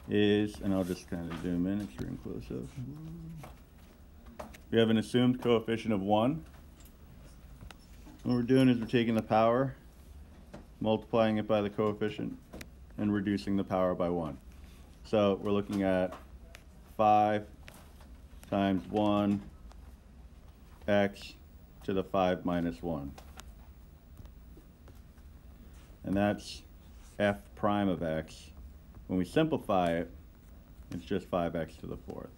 is, and I'll just kind of zoom in, extreme close-up. We have an assumed coefficient of 1. What we're doing is we're taking the power, multiplying it by the coefficient, and reducing the power by 1. So we're looking at 5 times 1 x to the 5 minus 1. And that's f prime of x. When we simplify it, it's just 5x to the 4th.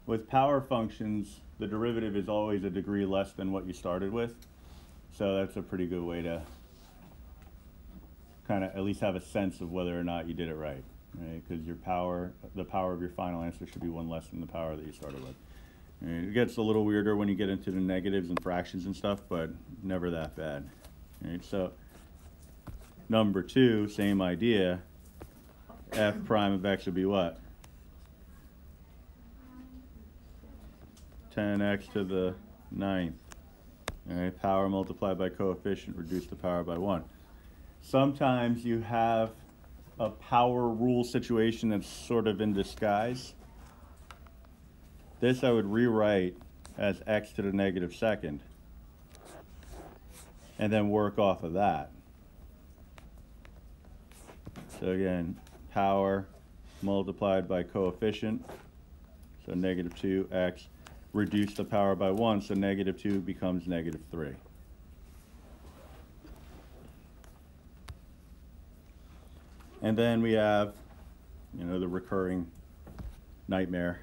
With power functions, the derivative is always a degree less than what you started with. So that's a pretty good way to kind of at least have a sense of whether or not you did it right, because your power, the power of your final answer should be 1 less than the power that you started with. Right? It gets a little weirder when you get into the negatives and fractions and stuff, but never that bad. Right? So number 2, same idea. F prime of x would be what? 10x to the 9th. All right, power multiplied by coefficient, reduce the power by 1. Sometimes you have a power rule situation that's sort of in disguise. This I would rewrite as x to the negative 2nd, and then work off of that. So again, power multiplied by coefficient, so negative 2x, reduce the power by 1, so negative 2 becomes negative 3. And then we have, the recurring nightmare,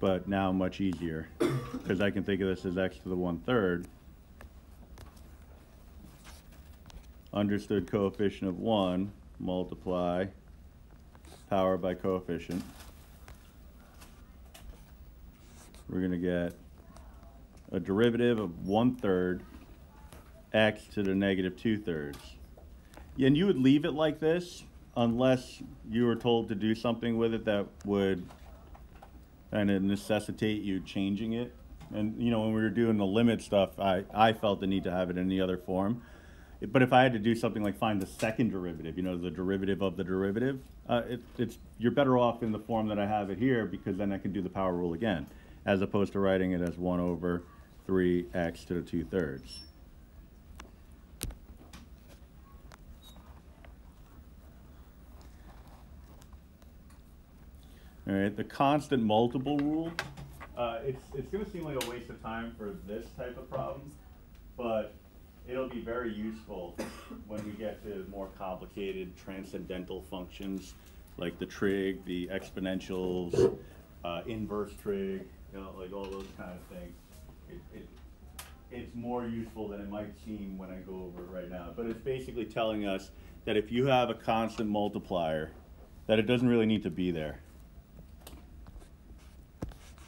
but now much easier, because I can think of this as x to the 1/3. Understood coefficient of 1, multiply power by coefficient. We're going to get a derivative of 1/3 x to the negative 2/3. And you would leave it like this unless you were told to do something with it that would kind of necessitate you changing it. And when we were doing the limit stuff, I felt the need to have it in the other form. But if I had to do something like find the second derivative, the derivative of the derivative, you're better off in the form that I have it here, because then I can do the power rule again, as opposed to writing it as 1/3x to the 2/3. All right, the constant multiple rule, it's going to seem like a waste of time for this type of problem, but it'll be very useful when we get to more complicated transcendental functions like the trig, the exponentials, inverse trig, like all those kind of things. It's more useful than it might seem when I go over it right now. But it's basically telling us that if you have a constant multiplier, that it doesn't really need to be there.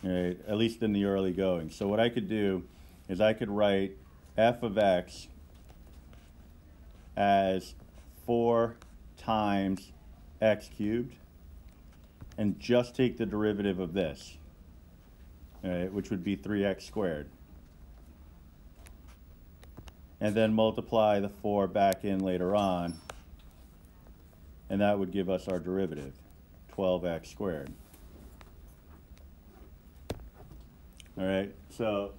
Right, at least in the early going. So what I could do is I could write f of x as 4 times x cubed, and just take the derivative of this, right, which would be 3x squared. And then multiply the 4 back in later on, and that would give us our derivative, 12x squared. All right, so,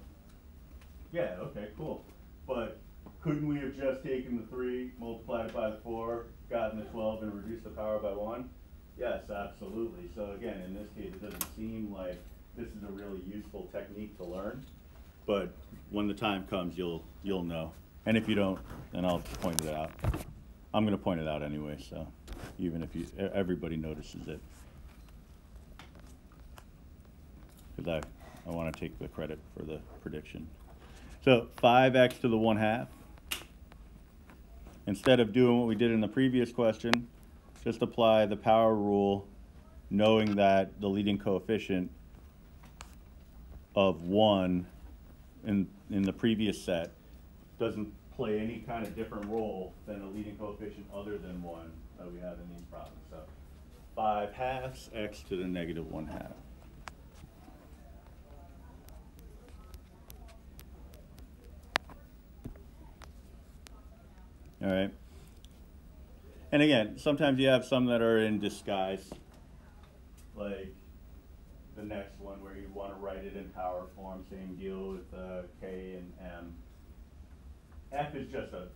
yeah, okay, cool. But couldn't we have just taken the 3, multiplied it by the 4, gotten the 12, and reduced the power by 1? Yes, absolutely. So again, in this case, it doesn't seem like this is a really useful technique to learn, but when the time comes, you'll know. And if you don't, then I'll point it out. I'm going to point it out anyway, so even if everybody notices it, because I want to take the credit for the prediction. So 5x to the 1/2. Instead of doing what we did in the previous question, just apply the power rule, knowing that the leading coefficient of 1 in the previous set doesn't play any kind of different role than a leading coefficient other than 1 that we have in these problems. So 5/2 x to the negative 1/2. All right. And again, sometimes you have some that are in disguise, like the next one where you want to write it in power form, same deal with K and M. F is just a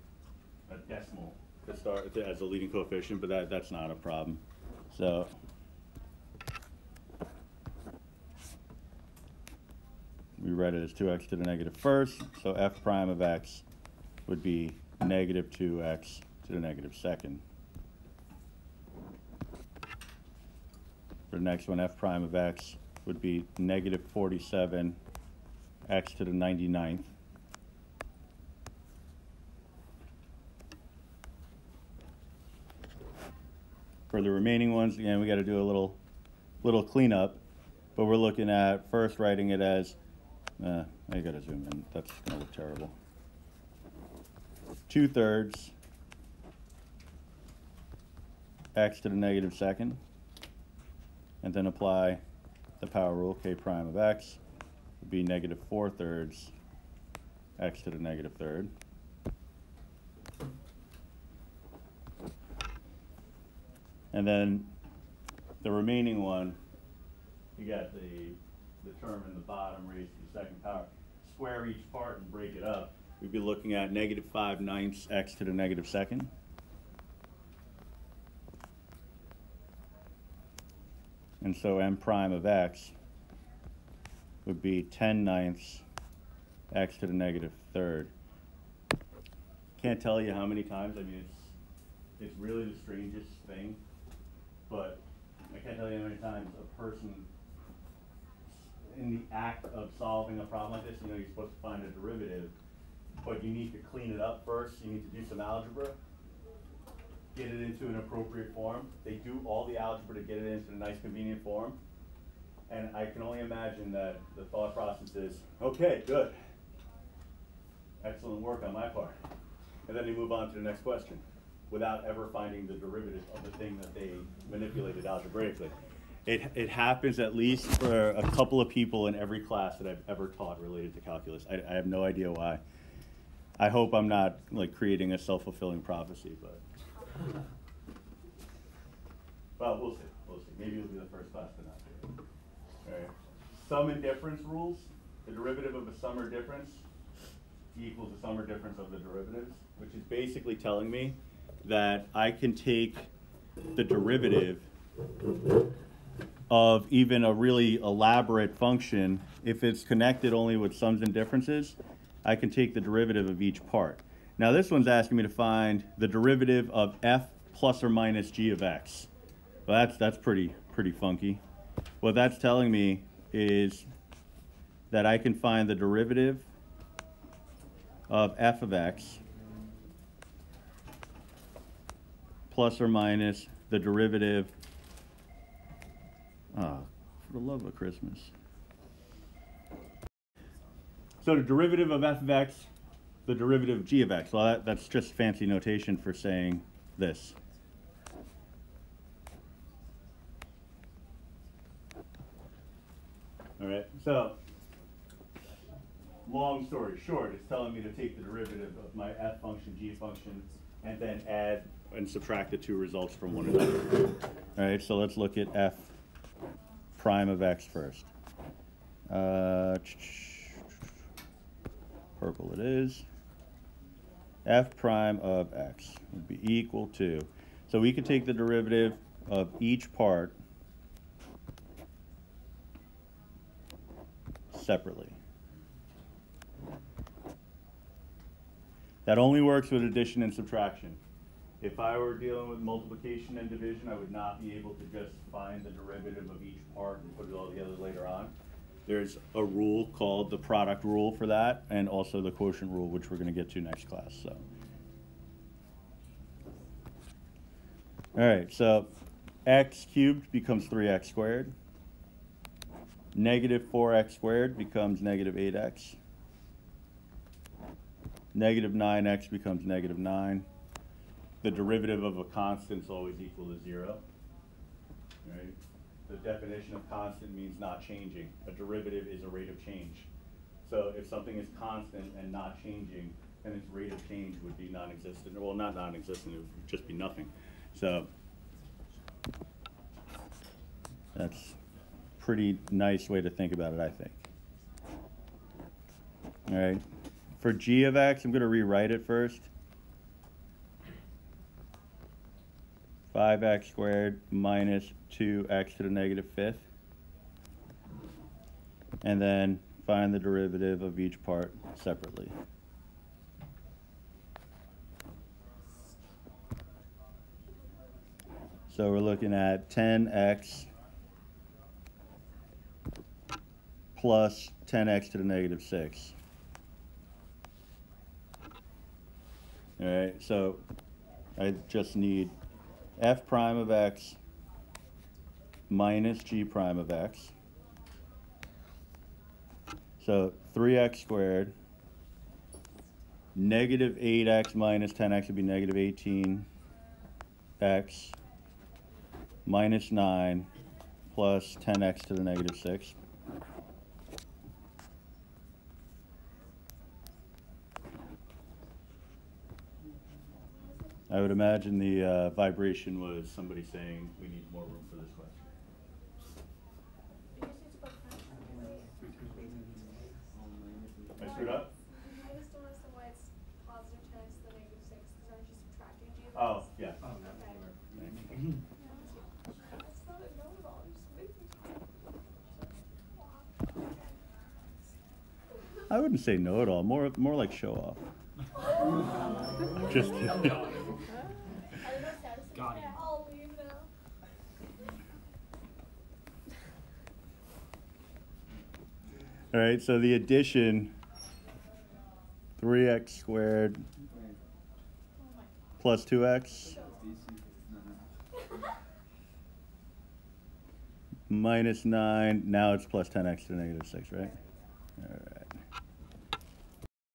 decimal to start as a leading coefficient, but that's not a problem. So we write it as 2x to the negative first, so f prime of x would be negative 2x to the negative second. For the next one, f prime of x would be negative 47 x to the 99th. For the remaining ones, again, we got to do a little cleanup, but we're looking at first writing it as, I got to zoom in, that's going to look terrible. 2/3 x to the negative second, and then apply the power rule, k prime of x would be negative 4/3 x to the negative third. And then the remaining one, you got the term in the bottom raised to the second power. Square each part and break it up. We'd be looking at negative 5/9 x to the negative second. And so m prime of x would be 10/9 x to the negative third. Can't tell you how many times, I mean, it's really the strangest thing, but I can't tell you how many times a person in the act of solving a problem like this, you know, you're supposed to find a derivative, but you need to clean it up first. You need to do some algebra, get it into an appropriate form. They do all the algebra to get it into a nice, convenient form. And I can only imagine that the thought process is, okay, good. Excellent work on my part. And then they move on to the next question without ever finding the derivative of the thing that they manipulated algebraically. It happens at least for a couple of people in every class that I've ever taught related to calculus. I have no idea why. I hope I'm not like creating a self-fulfilling prophecy, but well, we'll see. We'll see. Maybe it'll be the first class to not do it. All right. Sum and difference rules. The derivative of a sum or difference equals the sum or difference of the derivatives, which is basically telling me that I can take the derivative of even a really elaborate function. If it's connected only with sums and differences, I can take the derivative of each part. Now this one's asking me to find the derivative of f plus or minus g of x. Well, that's pretty funky. What that's telling me is that I can find the derivative of f of x plus or minus the derivative, for the love of Christmas. So the derivative of f of x, the derivative of g of x. Well, that's just fancy notation for saying this. All right, so long story short, it's telling me to take the derivative of my f function, g function, and then add and subtract the two results from one another. All right, so let's look at f prime of x first. Purple it is. F prime of x would be equal to, so we could take the derivative of each part separately. That only works with addition and subtraction. If I were dealing with multiplication and division, I would not be able to just find the derivative of each part and put it all together later on. There's a rule called the product rule for that, and also the quotient rule, which we're going to get to next class. So, all right, so x cubed becomes 3x squared. Negative 4x squared becomes negative 8x. Negative 9x becomes negative 9. The derivative of a constant is always equal to 0. Right? The definition of constant means not changing. A derivative is a rate of change. So if something is constant and not changing, then its rate of change would be non-existent. Well, not non-existent, it would just be nothing. So that's a pretty nice way to think about it, I think. All right. For g of x, I'm going to rewrite it first. 5x squared minus 2x to the negative fifth. And then find the derivative of each part separately. So we're looking at 10x plus 10x to the negative 6. All right, so I just need f prime of x minus g prime of x. So 3x squared, negative 8x minus 10x would be negative 18x minus 9 plus 10x to the negative 6. I would imagine the vibration was somebody saying we need more room for this question. I screwed up? I just don't understand why it's positive 10x to the negative 6, because aren't you subtracting g of x? Oh, yeah. Okay. That's not a know-it-all, just make me I wouldn't say know-it-all, more like show-off. Just kidding. Got it. I'll leave now. All right, so the addition, 3x squared plus 2x minus 9, now it's plus 10x to the negative 6, right? All right.